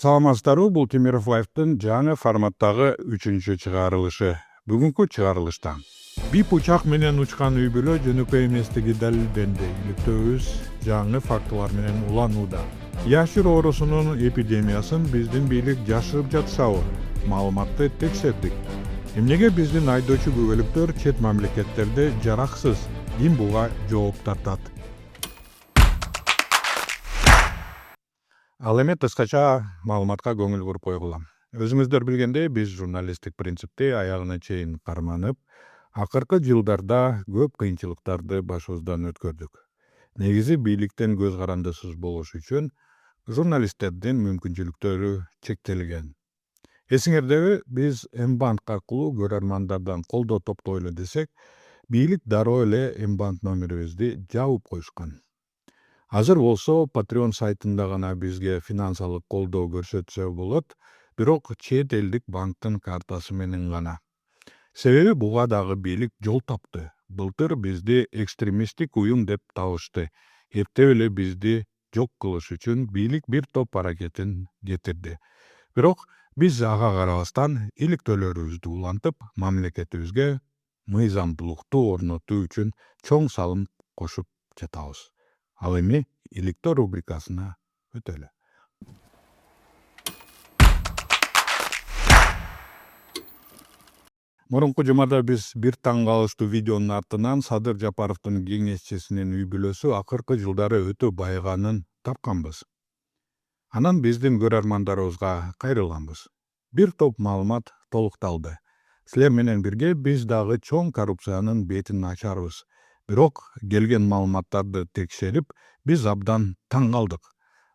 Саламатсыздарбы, бул Темиров Лайфтын жаңы форматтагы 3-чү чыгарылышы. Бүгүнкү чыгарылыштан бип учак менен учкан үй бүлө жөнөкөй эместиги далилденди. Иликтөөбүз жаңы фактылар менен уланууда. Яшир оорусунун эпидемиясын биздин бийлик жашырып жатсабы? Маалыматты текшердик. Эмнеге биздин айдоочу күбөлүктөр чет мамлекеттерде жараксыз? Ким буга жооп тартат? Ал эми кыскача маалыматка көңүл буруп койгула. Өзүңүздөр билгендей, биз журналисттик принципти аягына чейин карманып, акыркы жылдарда көп кыйынчылыктарды башыбыздан өткөрдүк. Негизи бийликтен көз карандысыз болуш үчүн журналисттердин мүмкүнчүлүктөрү чектелген. Эсиңердеби, биз М-банк аркылуу көрөрмандардан колдоо топтойлу десек, бийлик дароо эле М-банк номерибизди жаап коюшкан. Азыр болсо Patreon сайтында гана бизге финансылык колдоо көрсөтсө болот, бирок чет элдик банктын картасы менен гана. Себеби буга дагы бийлик жол тапты. Былтыр бизди экстремисттик уюм деп табышты. Эптеп эле бизди жок кылыш үчүн бийлик бир топ аракетин кетирди. Бирок биз ага карабастан иликтөөлөрүбүздү улантып, мамлекетибизге мыйзамдуулукту орнотуу үчүн чоң салым кошуп жатабыз. Ал эми иликтөө рубрикасына өтөлү. Мурунку жумада биз бир таң калыштуу видеонун артынан Садыр Жапаровдун кеңешчисинин үй бүлөсү акыркы жылдары өтө байыганын тапканбыз. Анан биздин көрөрмандарыбызга кайрылганбыз. Бир топ маалымат толукталды. Силер менен бирге биз дагы чоң коррупциянын бетин ачарбыз. Бирок келген маалыматтарды текшерип, биз абдан таң калдык.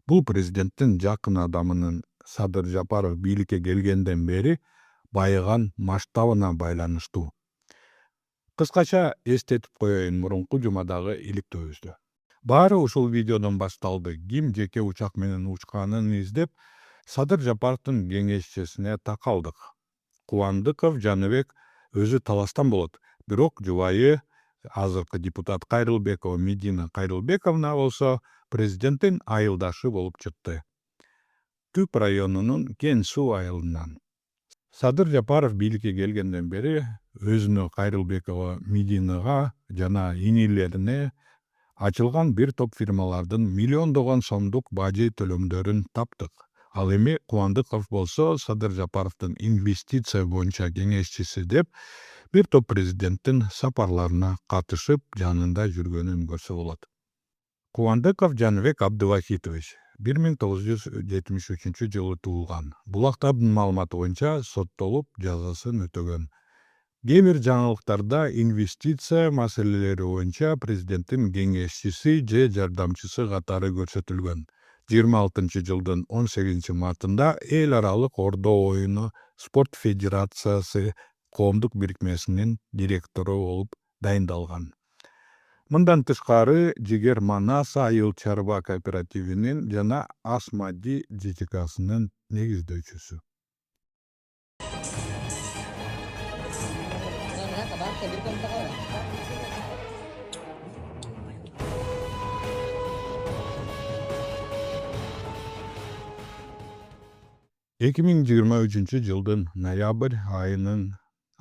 Бул президенттин жакын адамынын Садыр Жапаров бийликке келгенден бери байыган масштабына байланыштуу. Кыскача эстетип коеюн мурунку жумадагы иликтөөбүздү. Баары ушул видеодон башталды. Ким жеке учак менен учканын издеп, Садыр Жапаровдун кеңешчисине такалдык. Кубандыков Жаныбек өзү Таластан болот, бирок жубайы азыркы депутат Кайрылбекова Медина Кайрылбековна болсо президенттин айылдашы болуп чыкты. Түп районунун Кен Суу айылынан. Садыр Жапаров бийликке келгенден бери өзүнө Кайрылбекова Мединага жана инилерине ачылган бир топ фирмалардын миллиондогон сомдук бажы төлөмдөрүн таптык. Ал эми Кубандыков болсо Садыр Жапаровдун инвестиция боюнча кеңешчиси деп бир топ президенттин сапарларына катышып, жанында жүргөнүн көрсө болот. Кубандыков Жаныбек Абдывахитович 1973 жылы туулган. Булактардын маалыматы боюнча соттолуп, жазасын өтөгөн. Кээ бир жаңылыктарда инвестиция маселелери боюнча президенттин кеңешчиси же жардамчысы катары көрсөтүлгөн. 26 жылдын 18 мартында эл аралык ордо оюну спорт федерациясы коомдук бирикмесинин директору болуп дайындалган. Мындан тышкары Жигер Манас айыл чарба кооперативинин жана Асмади ЖЧКсынын негиздөөчүсү. Эки миң жыйырма үчүнчү жылдын ноябрь айынын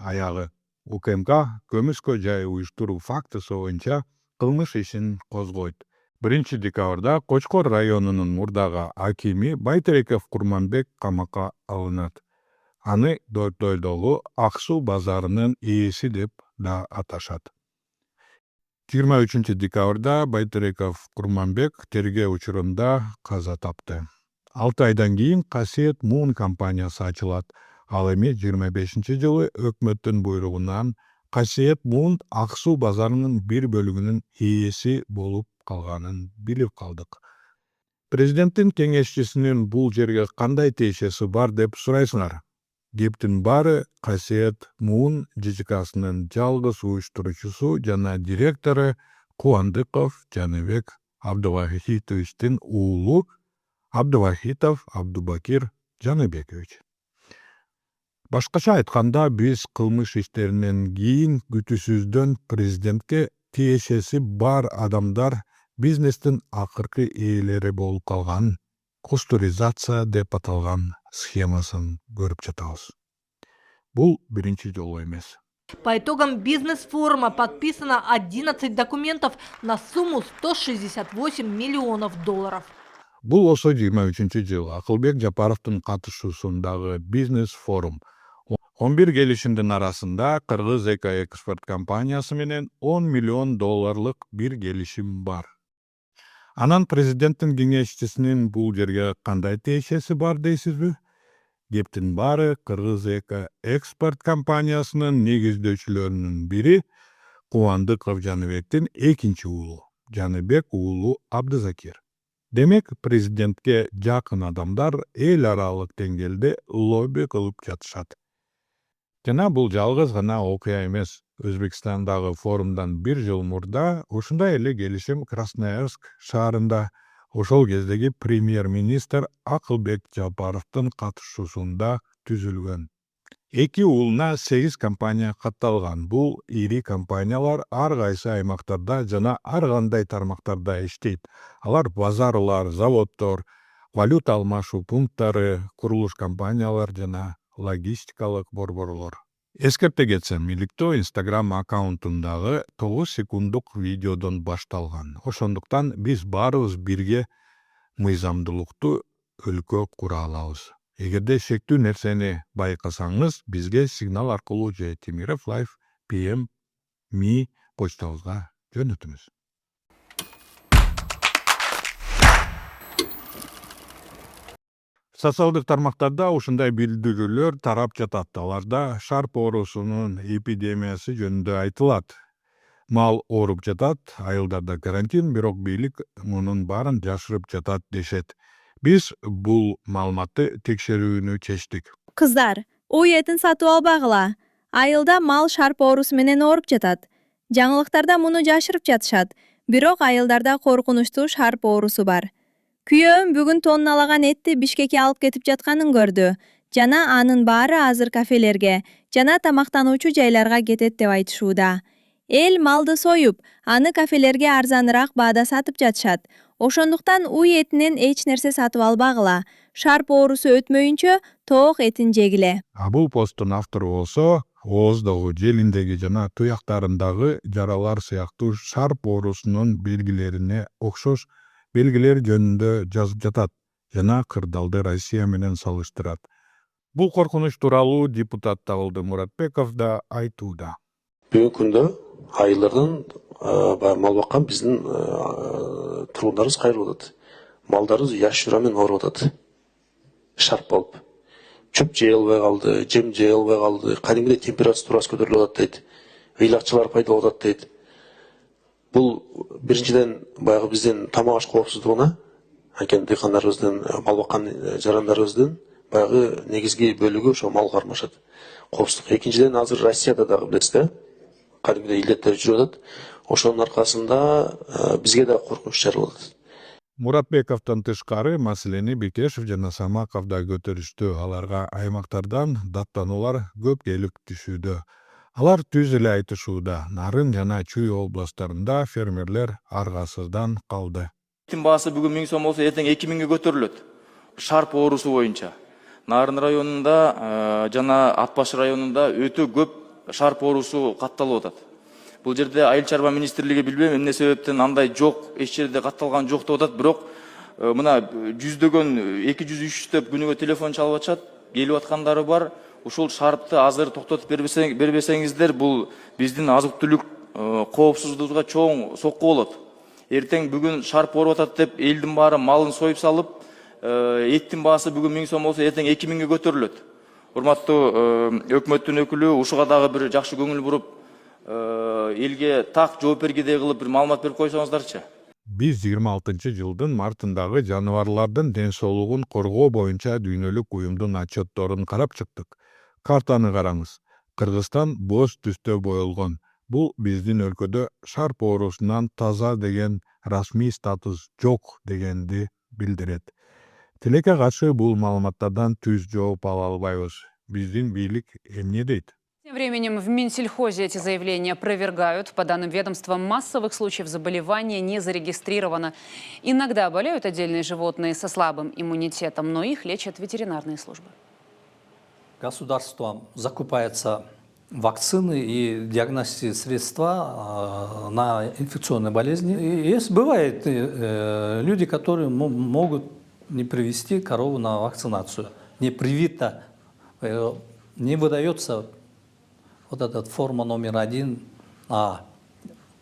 аягы УКМК көмүскө жай уюштуруу фактысы боюнча кылмыш ишин козгойт. 1 декабрда Кочкор районунун мурдагы акими Байтереков Курманбек камакка алынат. Аны Дойдойдогу Ак Суу базарынын ээси деп да аташат. 23 декабрда Байтереков Курманбек тергөө учурунда каза тапты. 6 айдан кийин Касиет Мун компаниясы ачылат. Ал эми 25 жылы өкмөттүн буйругунан Касиет Мун Ак Суу базарынын бир бөлүгүнүн ээси болуп калганын билип калдык. Президенттин кеңешчисинин бул жерге кандай тиешеси бар деп сурайсыңар? Кептин баары Касиет Мун ЖЧКсынын жалгыз уюштуруучусу жана директору Кубандыков Жаныбек Абдывахитовичтин уулу Абдывахитов Абдубакир Жаныбекович. Башкача айтканда, биз кылмыш иштеринен кийин күтүүсүздөн президентке тиешеси бар адамдар бизнестин акыркы ээлери болуп калганын кустуризация деп аталган схемасын көрүп жатабыз. Бул биринчи жолу эмес. По итогам бизнес-форума подписано 11 документов на сумму $168 миллионов. Бул ошо 23-жыл Акылбек Жапаровдун катышуусундагы бизнес-форум. 11 келишимдин арасында Кыргыз Эко-экспорт компаниясы менен $10 миллион бир келишим бар. Анан президенттин кеңешчисинин бул жерге кандай тиешеси бар дейсизби? Кептин баары Кыргыз Эко-экспорт компаниясынын негиздөөчүлөрүнүн бири Кубандыков Жаныбектин экинчи уулу Жаныбек уулу Абдызакир. Демек, президентке жакын адамдар эл аралык деңгээлде лобби кылып жатышат. Жана бул жалгыз гана окуя эмес. Өзбекстандагы форумдан бир жыл мурда ушундай эле келишим Красноярск шаарында ошол кездеги премьер-министр Акылбек Жапаровдун катышуусунда түзүлгөн. Эки уулуна 8 компания катталган. Бул ири компаниялар ар кайсы аймактарда жана ар кандай тармактарда иштейт. Алар базарлар, заводдор, валюта алмашуу пункттары, курулуш компаниялар жана логистикалык борборлор. Эскерте кетсем, иликтөө Instagram аккаунтундагы 9 секунддук видеодон башталган. Ошондуктан биз баарыбыз бирге мыйзамдуулукту өлкө кура алабыз. Эгерде шектүү нерсени байкасаңыз, бизге сигнал аркылуу же Темиров Live PM me почтабызга жөнөтүңүз. Социалдык тармактарда ушундай билдирүүлөр тарап жатат. Аларда шарп оорусунун эпидемиясы жөнүндө айтылат. Мал ооруп жатат, айылдарда карантин, бирок бийлик мунун баарын жашырып жатат дешет. Биз бул маалыматты текшерүүнү чечтик. Кыздар, ой этин сатып албагыла. Айылда мал шарп оорусу менен ооруп жатат. Жаңылыктарда муну жашырып жатышат. Бирок айылдарда коркунучтуу шарп оорусу бар. Күйөөм бүгүн тонналаган этти Бишкекке алып кетип жатканын көрдү. Жана анын баары азыр кафелерге жана тамактануучу жайларга кетет деп айтышууда. Эл малды союп, аны кафелерге арзаныраак баада сатып жатышат. Ошондуктан уй этинен эч нерсе сатып албагыла. Шарп оорусу өтмөйүнчө тоок этин жегиле. Бул посттун автору болсо, ооздогу, желиндеги жана туяктарындагы жаралар сыяктуу шарп оорусунун белгилерине окшош белгилер жөнүндө жазып жатат жана кырдаалды Россия менен салыштырат. Бул коркунуч тууралуу депутат Табылды Муратбеков да айтууда. Бүгүнкү күндө айылдардан мал баккан биздин тургундарыбыз кайрылып атат. Малдарыбыз яш жура менен ооруп атат. Шарп болуп. Чөп жей албай калды, жем жей албай калды. Кадимгидей температурасы көтөрүлүп атат дейт. Ыйлакчылар пайда болуп атат дейт. Бул биринчиден баягы биздин тамак аш коопсуздугуна, анткени дыйкандарыбыздын, мал баккан жарандарыбыздын баягы негизги бөлүгү ошо малга кармашат. Коопсуздук. Экинчиден азыр Россияда дагы билесиз да, кадимгидей илдеттер жүрүп атат. Ошонун аркасында бизге да коркунуч жаралып атат. Муратбековдон тышкары маселени Бекешев жана Самаков да көтөрүштү. Аларга аймактардан даттануулар көп келип түшүүдө. Алар түз эле айтышууда. Нарын жана Чүй областарында фермерлер аргасыздан калды. Эттин баасы бүгүн 1000 сом болсо, эртең 2000ге көтөрүлөт. Шарп оорусу боюнча. Нарын районунда жана Атбаш районунда өтө көп шарп оорусу катталып атат. Бул жерде Айыл чарба министрлиги билбейм эмне себептен андай жок, эч жерде катталган жок деп атат, бирок мына жүздөгөн 200-300 күнүгө телефон чалып атышат, келип аткандары бар. Ушул шарпты азыр токтотуп бербесеңиздер, бул биздин азык-түлүк коопсуздугубузга чоң сокку болот. Эртең бүгүн шарп ооруп атат деп элдин баары малын союп салып, эттин баасы бүгүн 1000 сом болсо, эртең 2000ге көтөрүлөт. Урматтуу өкмөттүн өкүлү, ушуга дагы бир жакшы көңүл буруп, элге так жооп бергидей кылып бир маалымат берип койсоңуздарчы. Биз 26-жылдын мартындагы жаныбарлардын ден соолугун коргоо боюнча дүйнөлүк уюмдун отчетторун карап чыктык. Картаны караңыз. Кыргызстан боз түстө боелгон. Бул биздин өлкөдө шарп оорусунан таза деген расмий статус жок дегенди билдирет. Тилекке каршы бул маалыматтардан түз жооп ала албайбыз. Биздин бийлик эмне дейт? Тем временем в Минсельхозе эти заявления опровергают. По данным ведомства, массовых случаев заболевания не зарегистрировано. Иногда болеют отдельные животные со слабым иммунитетом, но их лечат ветеринарные службы. Государством закупаются вакцины и диагностические средства на инфекционные болезни. И есть, бывает люди, которые могут не привести корову на вакцинацию. Не привита, не выдается вот эта форма номер 1А.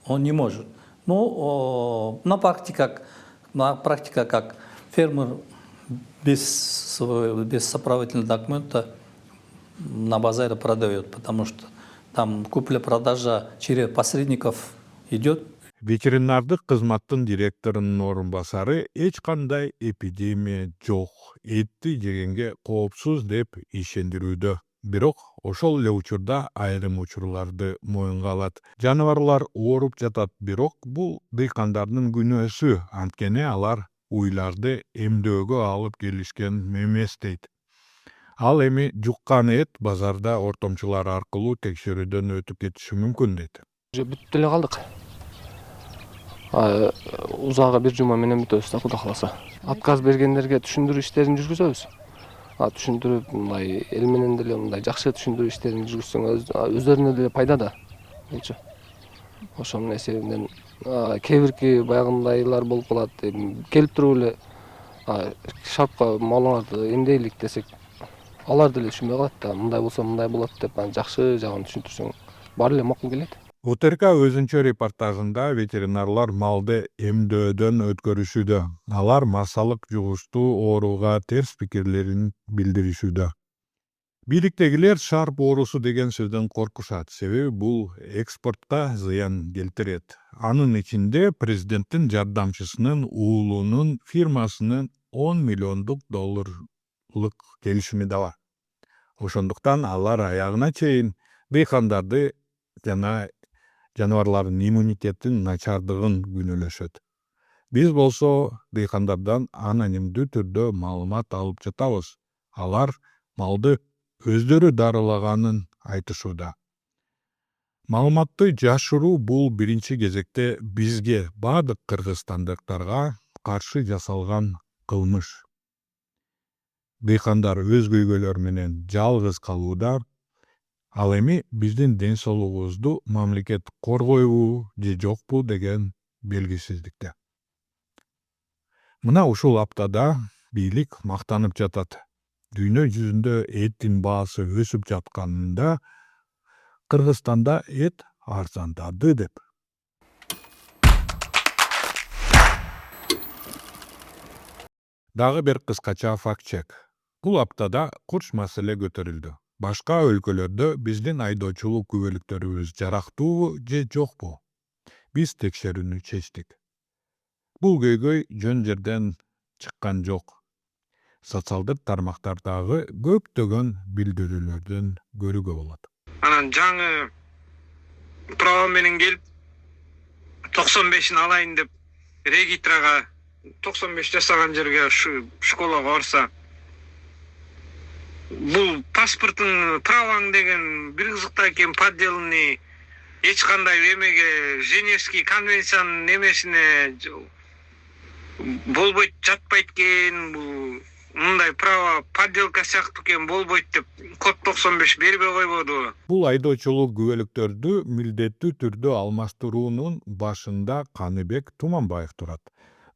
Он не может. Но на практике как фермер без сопроводительного документа на базаре продает, потому что там купля-продажа через посредников идет. Ветеринардык кызматтын директорунун орун басары эч кандай эпидемия жок, этти жегенге коопсуз деп ишендирүүдө. Бирок ошол эле учурда айрым учурларды моюнга алат. Жаныбарлар ооруп жатат, бирок бул дыйкандардын күнөөсү, анткени алар уйларды эмдөөгө алып келишкен эмес дейт. Ал эми жуккан эт базарда ортомчулар аркылуу текшерүүдөн өтүп кетиши мүмкүн дейт. Бүтүп эле калдык. Узага бир жума менен бүтөбүз да, Кудай кааласа. Отказ бергендерге түшүндүрүү иштерин жүргүзөбүз. Түшүндүрүп, мындай эл менен деле мындай жакшы түшүндүрүү иштерин жүргүзсөң өздөрүнө деле пайда да. Ошонун эсебинен кээ баягындайлар болуп калат. Келип туруп эле шартка малыңарды эмдейлик десек, алар деле түшүнбөй калат да. Мындай болсо мындай болот деп жакшы жагын түшүндүрсөң баары эле макул келет. УТРК өзүнчө репортажында ветеринарлар малды эмдөөдөн өткөрүшүүдө. Алар массалык жугуштуу ооруга терс пикирлерин билдиришүүдө. Бийликтегилер шарп оорусу деген сөздөн коркушат, себеби бул экспортко зыян келтирет. Анын ичинде президенттин жардамчысынын уулунун фирмасынын $10 миллиондук келишими да бар. Ошондуктан алар аягына чейин дыйкандарды жана жаныбарлардын иммунитетин начардыгын күнөөлөшөт. Биз болсо дыйкандардан анонимдүү түрдө маалымат алып жатабыз. Алар малды өздөрү дарылаганын айтышууда. Маалыматты жашыруу бул биринчи кезекте бизге, баардык кыргызстандыктарга каршы жасалган кылмыш. Дыйкандар өз көйгөйлөрү менен жалгыз калууда. Ал эми биздин ден соолугубузду мамлекет коргойбу же жокпу деген белгисиздикте. Мына ушул аптада бийлик мактанып жатат. Дүйнө жүзүндө эттин баасы өсүп жатканында Кыргызстанда эт арзандады деп. Дагы бир кыскача факт-чек. Бул аптада курч маселе көтөрүлдү. Башка өлкөлөрдө биздин айдоочулук күбөлүктөрүбүз жарактуубу же жокпу? Биз текшерүүнү чечтик. Бул көйгөй жөн жерден чыккан жок. Социалдык тармактардагы көптөгөн билдирүүлөрдөн көрүүгө болот. Анан жаңы права менен келип 95-ин алайын деп регистрага 95 жасаган жерге школага барса, бул паспорттун праваң деген бир кызыкта экен, подделный, эч кандай эмеге Женевский конвенциянын немесине болбойт, жатпайт экен, бул мындай права подделка сыяктуу экен, болбойт деп код 95 бербей койбоду. Бул айдоочулук күбөлүктөрдү милдеттүү түрдө алмаштыруунун башында Каныбек Туманбаев турат.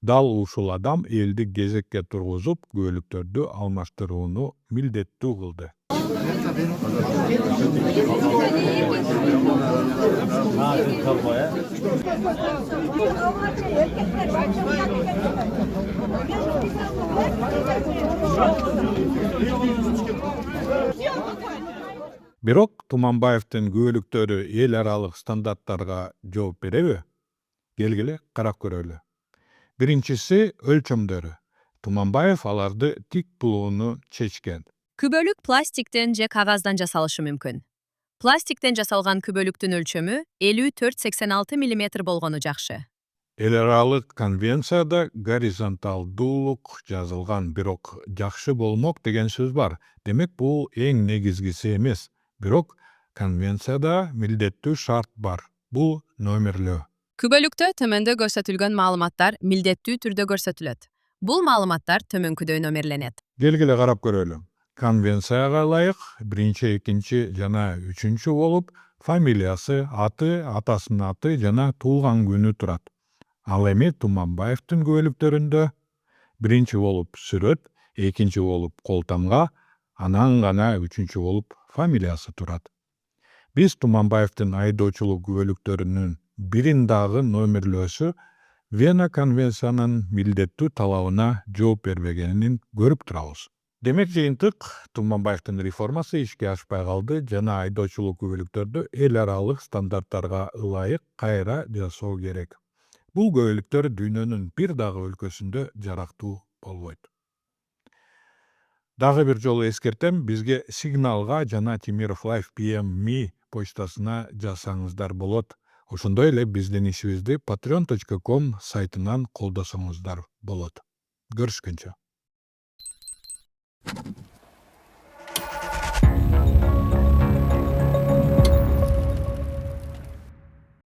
Дал ушул адам элди кезекке тургузуп, күбөлүктөрдү алмаштырууну милдеттүү кылды. Бирок Туманбаевдин күбөлүктөрү эл аралык стандарттарга жооп береби? Келгиле карап көрөлү. Биринчиси өлчөмдөрү. Туманбаев аларды тик булууну чечкен. Күбөлүк пластиктен же кагаздан жасалышы мүмкүн. Пластиктен жасалган күбөлүктүн өлчөмү 54-86 мм болгону жакшы. Эл аралык конвенцияда горизонталдуулук жазылган, бирок жакшы болмок деген сөз бар. Демек бул эң негизгиси эмес. Бирок Конвенцияда милдеттүү шарт бар. Бул номерлөө. Күбөлүктө төмөндө көрсөтүлгөн маалыматтар милдеттүү түрдө көрсөтүлөт. Бул маалыматтар төмөнкүдөй номерленет. Келгиле карап көрөлү. Конвенцияга ылайык 1, 2 жана 3 болуп фамилиясы, аты, атасынын аты жана туулган күнү турат. Ал эми Туманбаевдин күбөлүктөрүндө 1 болуп сүрөт, 2 болуп кол тамга, анан гана 3 болуп фамилиясы турат. Биз Туманбаевдин айдоочулук күбөлүктөрүнүн бирин дагы номерлөөсү Вена конвенциянын милдеттүү талабына жооп бербегенин көрүп турабыз. Демек жыйынтык, Туманбаевдин реформасы ишке ашпай калды жана айдоочулук күбөлүктөрдү эл аралык стандарттарга ылайык кайра жасоо керек. Бул күбөлүктөр дүйнөнүн бир дагы өлкөсүндө жарактуу болбойт. Дагы бир жолу эскертем, бизге сигналга жана Тимиров Life PM.me почтасына жазсаңыздар болот. Ошондой эле биздин ишибизди patreon.com сайтынан колдосоңуздар болот. Көрүшкөнчө.